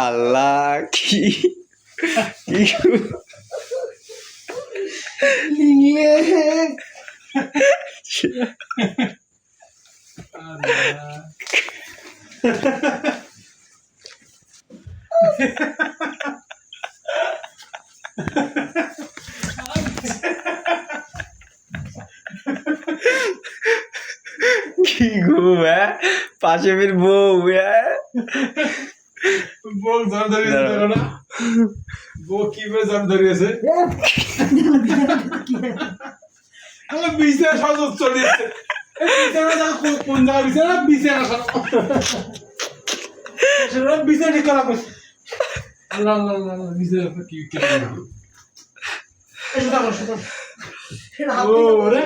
আল্লাহ কি কি ঘুম হ্যাঁ পাশে ফির বউ হ্যাঁ বউ জ্বর ধরিয়েছে না বউ কি করে জ্বর ধরিয়েছে আমার বিছানা সহজ চলিয়েছে বিছানা কোন জায়গা বিছানা বিছানা বিছানা ঠিক করা আল্লাহ আল্লাহ আল্লাহ বিছানা কি কি ও রে